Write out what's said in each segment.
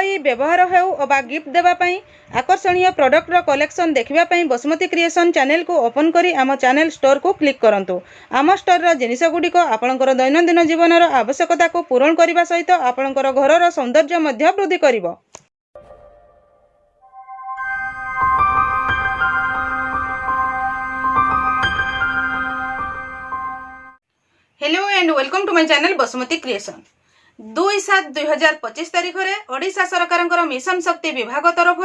Employee व्यवहार हेउ अबा गिफ्ट देवा पई आकर्षणीय प्रोडक्ट रो कलेक्शन देखिबा पई बसुमती क्रिएशन चैनल को ओपन करी आम चैनल स्टोर को क्लिक करंतु। आम स्टोर रो जिनिस गुडी को आपणकर दैनंदिन जीवन रो आवश्यकता को पूरण करने सहित आपणकर घर रो सौंदर्य मध्य वृद्धि करिवो। Hello and welcome to my channel Basumati creation. 2/7/2025 तारीख में ओडिशा सरकार मिशन शक्ति विभाग तरफ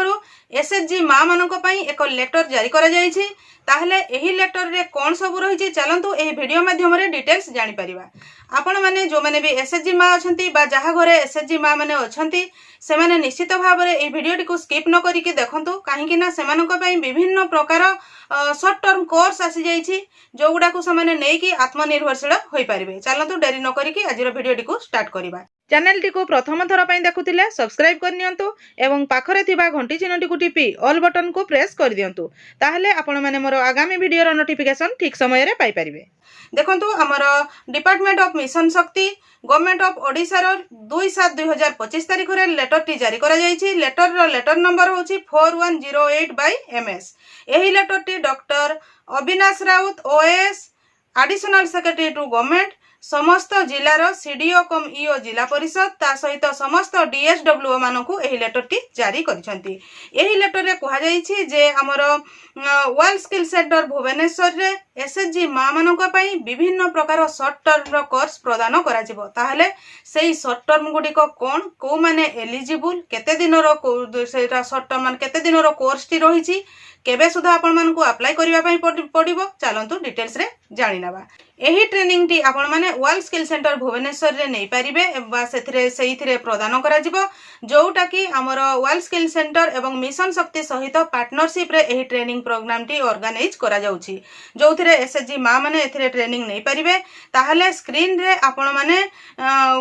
एसएचजी माँ मानक पई एक लेटर जारी करा जायछि। ताहले एही लेटर रे कौन सब रही चलतु एही वीडियो माध्यम रे डिटेल्स जानि परिबा। आपण माने जो माने भी एसएचजी माँ अछंती बा जहा घरे एसएचजी माँ माने अछंती से माने निश्चित भाव में एही वीडियो को स्किप न करिके देखंतु, काहेकि ना सेमानक पई विभिन्न प्रकार शॉर्ट टर्म कोर्स आसी जाइछि जो गुडा को समाने नै कि आत्मनिर्भरशील होई परिबे। चलतु डेरी न करिके आजिर वीडियो को स्टार्ट करिबा। चैनल टी को प्रथम थर पई देखुथिले सब्सक्राइब कर नियंतु एवं पाखरे थिबा घंटी चिन्हटी को टिपी ऑल बटन को प्रेस कर दियंतु, ताहले आपण माने मोर आगामी वीडियो रो नोटिफिकेशन ठीक समय रे पाई परिबे। देखंतु हमर डिपार्टमेंट ऑफ मिशन शक्ति गवर्नमेंट ऑफ ओडिशा रो 2/7/2025 तारीख रे लेटर टी जारी करा जायछि। लेटर नंबर होछि 4108/MS। एही लेटर टी doctor Avinash Rout OS additional secretary to government समस्त जिलार सीडीओ कम ईओ जिला परिषद ता सहित समस्त डीएसडब्ल्यूओ मानकु एही लेटर टी जारी करिसंती। एही लेटर रे कहा जायछि जे हमर वर्ल्ड स्किल सेंटर भुवनेश्वर रे एसएचजी माँ मानक पई विभिन्न प्रकार शॉर्ट टर्म कोर्स प्रदान करा जिवो। ताहले सेही शॉर्ट टर्म गुडी को कोन को माने एलिजिबल केते दिन रो सेटा शॉर्ट टर्म मान केते दिन रो कोर्स टी रहिछि केबे सुधा आपण मानकु अप्लाई करिवा पई पडिबो। चलंतु डिटेल्स रे जानि नबा। एही ट्रेनिंग टी आपण माने वर्ल्ड स्किल सेंटर भुवनेश्वर रे नै परिबे बा सेथिरे प्रदान करा जिवो, जोटा कि हमर वर्ल्ड स्किल सेंटर एवं मिशन शक्ति सहित पार्टनरशिप रे एही ट्रेनिंग प्रोग्राम टी ऑर्गेनाइज करा जाउछि, जोथिरे एसएचजी माँ माने एथिरे ट्रेनिंग नै परिबे। ताहले स्क्रीन रे आपण माने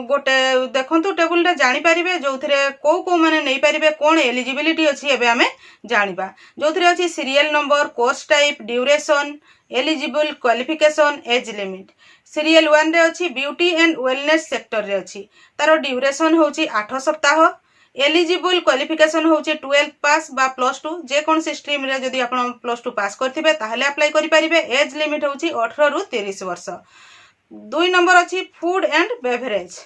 गोटे देखंतु टेबल रे जानि परिबे जोथिरे को माने नै परिबे कोन एलिजिबिलिटी अछि एबे हमें जानिबा। जोथिरे अछि serial number, course type, duration, eligible, qualification, age limit. Serial 1 रे अछि ब्यूटी एंड वेलनेस सेक्टर रे अछि, तारो ड्यूरेशन होछि 8 सप्ताह। एलिजिबल क्वालिफिकेशन होछि 12th पास बा +2 जे कोन स्ट्रीम रे जदी आपण +2 पास करथिबे ताहले अप्लाई करि परिबे। एज लिमिट होछि 18 रु 30 वर्ष। 2 नंबर अछि फूड एंड बेवरेज,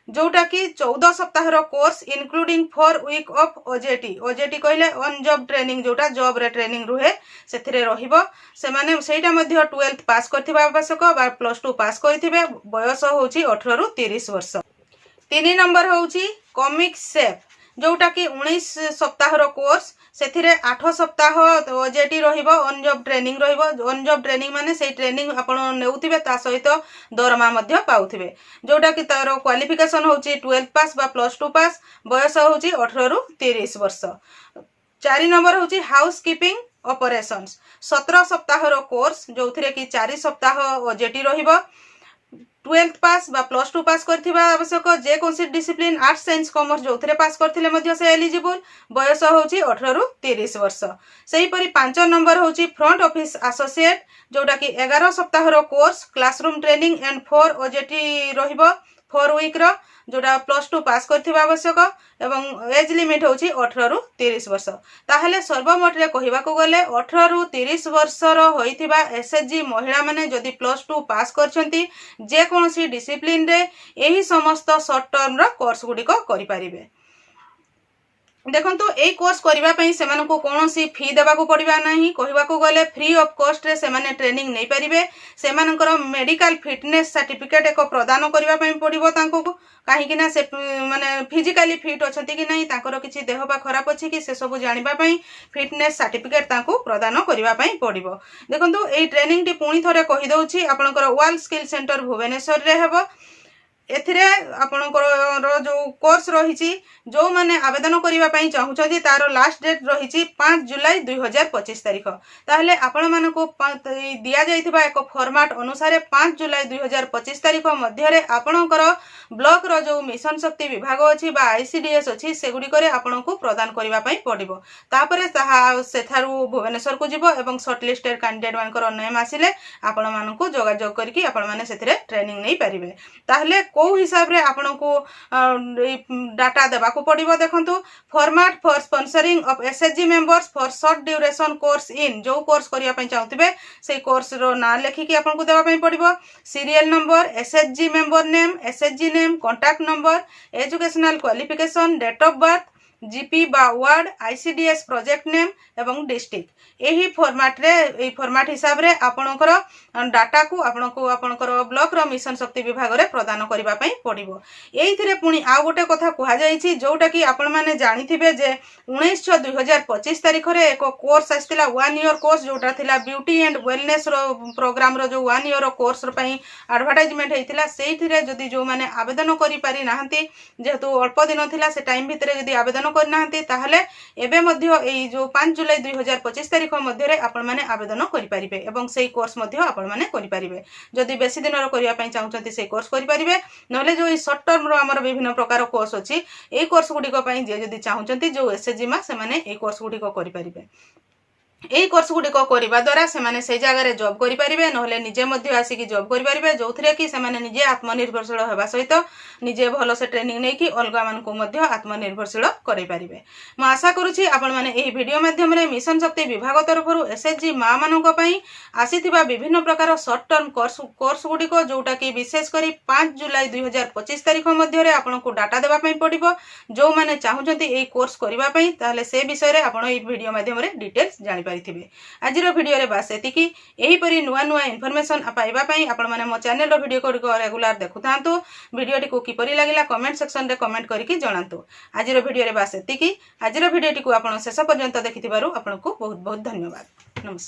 जोटा कि 14 सप्ताह रो course including 4 week of OJT. OJT कहले ऑन जॉब ट्रेनिंग, जोटा जॉब रे ट्रेनिंग रुहे सेथिरे रहिबो। से माने सेटा मध्ये 12th पास करथिबा आवश्यक बा +2 पास करथिबे। बयस होछि 18 रु 30 वर्ष। 3 नंबर होछि कॉमिक सेफ, जोटा कि 19 सप्ताह रो कोर्स सेथिरे 8 सप्ताह ओजेटी रहिबो, ऑन जॉब ट्रेनिंग रहिबो। ऑन जॉब ट्रेनिंग माने सेही ट्रेनिंग आपण नेउथिबे ता सहित दरमा मध्ये पाउथिबे, जोटा कि तारो क्वालिफिकेशन होछि 12th पास बा +2 पास। बयस होछि 18 रु 30 वर्ष। 4 नंबर होछि हाउसकीपिंग ऑपरेशंस, 17 सप्ताह रो कोर्स जोथिरे कि 4 सप्ताह ओजेटी रहिबो। 12th पास बा +2 पास करथिबा आवश्यक जे कोनसी डिसिप्लिन आर्ट्स साइंस कॉमर्स जोथिरे पास करथिले मध्ये से एलिजिबल। बयस होछि 18 रु 30 वर्ष। सेही परि 5 नंबर होछि फ्रंट ऑफिस एसोसिएट, जोटा कि 11 सप्ताह रो course, classroom training and 4 OJT रहिबो 4 वीक रो, जोटा +2 पास करथिबा आवश्यक एवं एज लिमिट होछि 18 रु 30 वर्ष। ताहले सर्वमोट रे कहिबा को गले 18 रु 30 वर्ष रो होइथिबा एसएचजी महिला माने जदी +2 पास करछंती जे कोनसी डिसिप्लिन रे एही समस्त शॉर्ट टर्म रो कोर्स गुडी को करि परिबे। देखंतु ए कोर्स करिबा पई सेमानको कोनोसी फी देबा को पड़िबा नाही। कहिबा को गले फ्री ऑफ कॉस्ट रे सेमाने ट्रेनिंग नै परिबे। सेमानकर मेडिकल फिटनेस सर्टिफिकेट एको प्रदान करिबा पई पड़िबो तांको, काहे कि ना से माने फिजिकली फिट अछंती कि नाही, तांकर किछि देह बा खराब अछि कि से सब जानिबा पई फिटनेस सर्टिफिकेट तांको प्रदान करिबा पई पड़िबो। देखंतु ए ट्रेनिंग टी पुणी थरे कहि दउछि आपनकर वर्ल्ड स्किल सेंटर भुवनेश्वर रे हेबो। एथिरे आपनकर जो कोर्स रहिछि जो माने आवेदन करिबा पई चाहुछथि तारो लास्ट डेट रहिछि 5 जुलाई 2025 तारिख। ताहले आपण मानको दिया जाइथिबा एक फॉर्मेट अनुसार 5 जुलाई 2025 तारिख मध्य रे आपनकर ब्लॉक रो जो मिशन शक्ति विभाग अछि बा आईसीडीएस अछि सेगुडी करे आपनको प्रदान करिबा पई पडिबो। तापरे ताहा सेथारु भुवनेश्वर को जिवो एवं शॉर्ट लिस्टेड कैंडिडेट मानकर नेम आसिले आपण मानको जोगाजोग करके आपण माने सेथिरे ट्रेनिंग नै परिबे। ताहले को हिसाब रे आपन को डाटा देबा को पड़िबो देखंतु format for sponsoring of SHG members for short duration course in जो कोर्स करिया पई चाहउतिबे से कोर्स रो ना लेखि कि आपन को देबा पई पड़िबो serial number SHG member name SHG name contact number educational qualification date of birth GP बा वार्ड आईसीडीएस प्रोजेक्ट नेम एवं डिस्ट्रिक्ट यही फॉर्मेट रे ए फॉर्मेट हिसाब रे आपनकर डाटा को आपनकर ब्लॉक रो मिशन शक्ति विभाग रे प्रदान करिबा पई पड़िबो एइथिरे पुनी आ गोटे कथा कुहा जाईछि जोटा कि आपण माने जानिथिबे जे 19/6/2025 तारिख रे एको कोर्स आस्तिला 1 ईयर कोर्स जोटा थिला ब्यूटी एंड वेलनेस रो प्रोग्राम रो जो 1 ईयर कोर्स रो पई एडवर्टाइजमेंट हेतिला सेइथिरे जदी जो माने आवेदन करि पारि नाहंती जेहेतु अल्प दिन थिला से टाइम भितरे जदी आवेदन कर नाहंती ताहले एबे मध्य एई जो 5 जुलाई 2025 तारिख मध्य रे आपण माने आवेदन करि परिबे एवं सेई कोर्स मध्य आपण माने करि परिबे जदी बेसी दिन रो करिया पई चाहउचंती सेई कोर्स करि परिबे नले जो ई शॉर्ट टर्म रो हमर विभिन्न प्रकार कोर्स अछि एई कोर्स गुडी को पई जे जदी चाहउचंती जो एसएचजी मा से माने एई कोर्स गुडी को करि परिबे एई कोर्स गुडी को करिबा द्वारा से माने सेई जागा रे जॉब करि परिबे नहले निजे मध्य आसी कि जॉब करि परिबे जोथरे कि से माने निजे आत्मनिर्भरशील हेबा सहित निजे भलो से ट्रेनिंग नै कि अलगा मान को मध्य आत्मनिर्भरशील करि परिबे म आशा करूछि आपण माने एही वीडियो माध्यम रे मिशन शक्ति विभाग तरफरु एसएचजी मा मानन को पई आसीथिबा विभिन्न प्रकार शॉर्ट टर्म कोर्स गुडी को जोटा कि विशेष करी 5 जुलाई 2025 तारिख मध्य रे आपण को डाटा देबा पई पडिबो जो माने चाहुचंती एही कोर्स करिबा पई ताहले से विषय रे आपण एही वीडियो माध्यम रे डिटेल्स जानि पारिथिबे आज रो वीडियो रे बास एतिकी एही परी नुवा नुवा इन्फॉर्मेशन पाइबा पई आपण माने मो चैनल रो वीडियो को रेगुलर देखुथांतु वीडियो टी को किपरि लागिला कमेंट सेक्शन रे कमेंट करिकि जणांतु आज रो वीडियो रे बास एतिकी आज रो वीडियो टी को आपण शेष पर्यंत देखिथिबारु आपण को बहुत बहुत धन्यवाद नमस्कार।